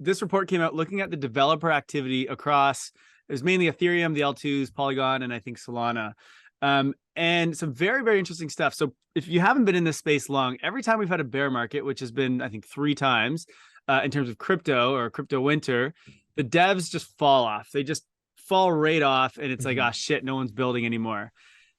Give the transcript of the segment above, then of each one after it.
this report came out looking at the developer activity across, it was mainly Ethereum, the L2s, Polygon, and I think Solana. And some very, very interesting stuff. So if you haven't been in this space long, every time we've had a bear market, which has been, I think, 3 times in terms of crypto or crypto winter, the devs just fall off. They just fall right off. And it's like, oh, shit, no one's building anymore.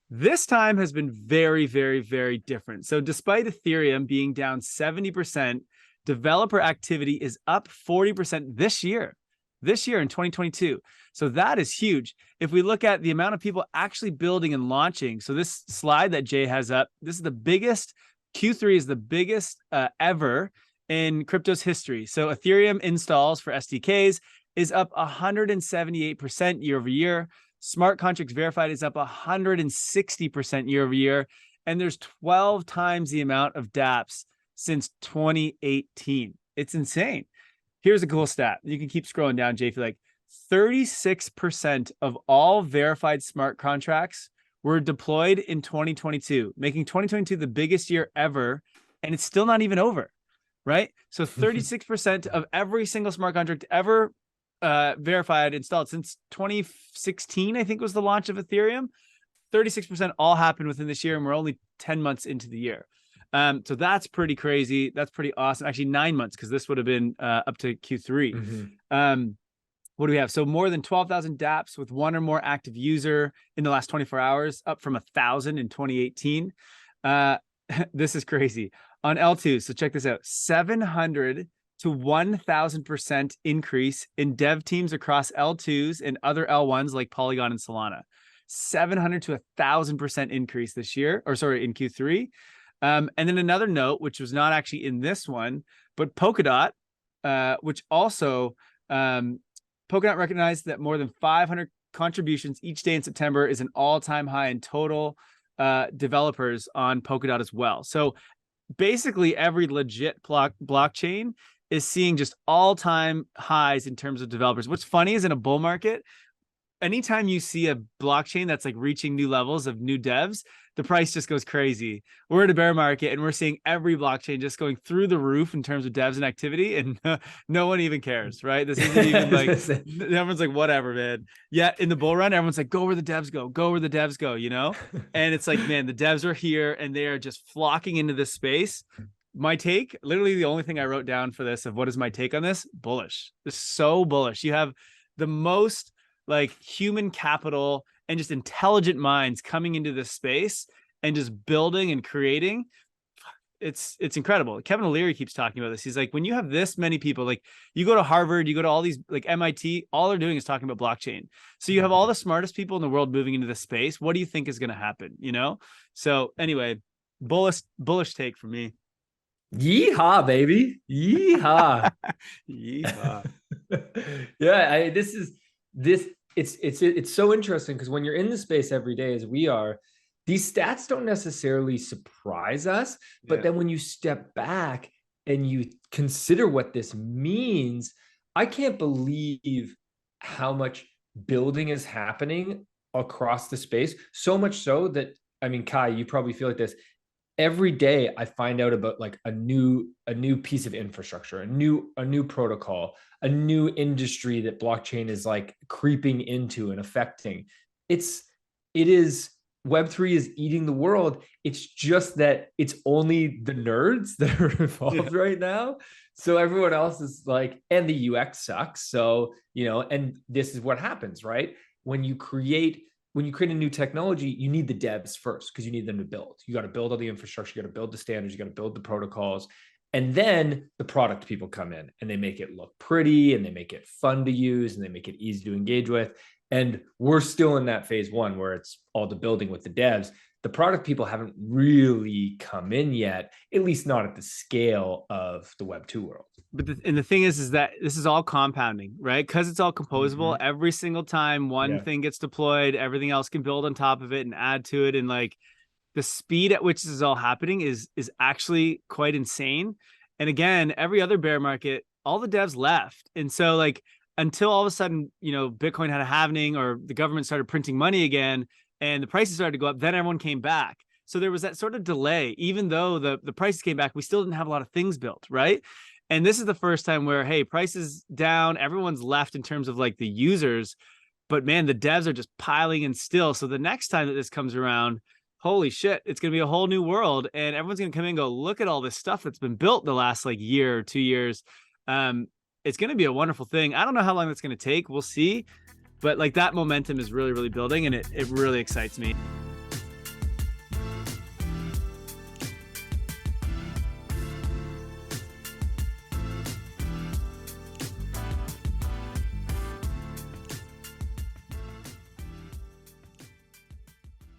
This time has been very, very, very different. So despite Ethereum being down 70%, developer activity is up 40% this year in 2022. So that is huge. If we look at the amount of people actually building and launching, so this slide that Jay has up, this is the biggest, Q3 is the biggest ever in crypto's history. So Ethereum installs for SDKs is up 178% year over year. Smart contracts verified is up 160% year over year. And there's 12 times the amount of dApps since 2018. It's insane. Here's a cool stat. You can keep scrolling down, Jay, if you like. 36% of all verified smart contracts were deployed in 2022, making 2022 the biggest year ever. And it's still not even over, right? So 36% of every single smart contract ever verified, installed since 2016, I think was the launch of Ethereum. 36% all happened within this year, and we're only 10 months into the year. So that's pretty crazy. That's pretty awesome. Actually, 9 months, because this would have been up to Q3. What do we have? So more than 12,000 dApps with one or more active user in the last 24 hours, up from 1,000 in 2018. This is crazy. On L2, so check this out, 700 to 1,000% increase in dev teams across L2s and other L1s like Polygon and Solana. 700 to 1,000% increase this year, or sorry, in Q3. And then another note, which was not actually in this one, but Polkadot, which also, Polkadot recognized that more than 500 contributions each day in September is an all-time high in total developers on Polkadot as well. So basically every legit blockchain is seeing just all-time highs in terms of developers. What's funny is in a bull market, anytime you see a blockchain that's like reaching new levels of new devs, the price just goes crazy. We're in a bear market and we're seeing every blockchain just going through the roof in terms of devs and activity, and no one even cares, right? This isn't even like, everyone's like, whatever, man. Yeah, in the bull run, everyone's like, go where the devs go where the devs go, you know? And it's like, man, the devs are here and they are just flocking into this space. My take, literally the only thing I wrote down for this of what is my take on this, bullish. It's so bullish. You have the most like human capital and just intelligent minds coming into this space and just building and creating. It's incredible. Kevin O'Leary keeps talking about this. He's like, when you have this many people, like you go to Harvard, you go to all these like MIT, all they're doing is talking about blockchain. So you have all the smartest people in the world moving into this space. What do you think is going to happen? You know? So anyway, bullish take for me. Yeehaw, baby. Yeehaw. Yeehaw. Yeah, it's so interesting because when you're in the space every day as we are, these stats don't necessarily surprise us, but then when you step back and you consider what this means, I can't believe how much building is happening across the space. So much so that, I mean, Kai, you probably feel like this. Every day I find out about like a new piece of infrastructure, a new protocol, a new industry that blockchain is like creeping into and affecting. It is Web3 is eating the world. It's just that it's only the nerds that are involved right now. So everyone else is like, and the UX sucks. So, you know, and this is what happens, right? When you create a new technology, you need the devs first because you need them to build. You got to build all the infrastructure, you got to build the standards, you got to build the protocols. And then the product people come in and they make it look pretty and they make it fun to use and they make it easy to engage with. And we're still in that phase one where it's all the building with the devs. The product people haven't really come in yet, at least not at the scale of the Web2 world. But the thing is that this is all compounding, right? Because it's all composable. Every single time one thing gets deployed, everything else can build on top of it and add to it. And like the speed at which this is all happening is actually quite insane. And again, every other bear market, all the devs left. And so like until all of a sudden, you know, Bitcoin had a halving or the government started printing money again and the prices started to go up, then everyone came back. So there was that sort of delay. Even though the prices came back, we still didn't have a lot of things built, right? And this is the first time where, hey, price is down, everyone's left in terms of like the users, but man, the devs are just piling in still. So the next time that this comes around, holy shit, it's going to be a whole new world. And everyone's going to come in and go, look at all this stuff that's been built the last like year or 2 years. It's going to be a wonderful thing. I don't know how long that's going to take. We'll see. But like that momentum is really, really building, and it really excites me.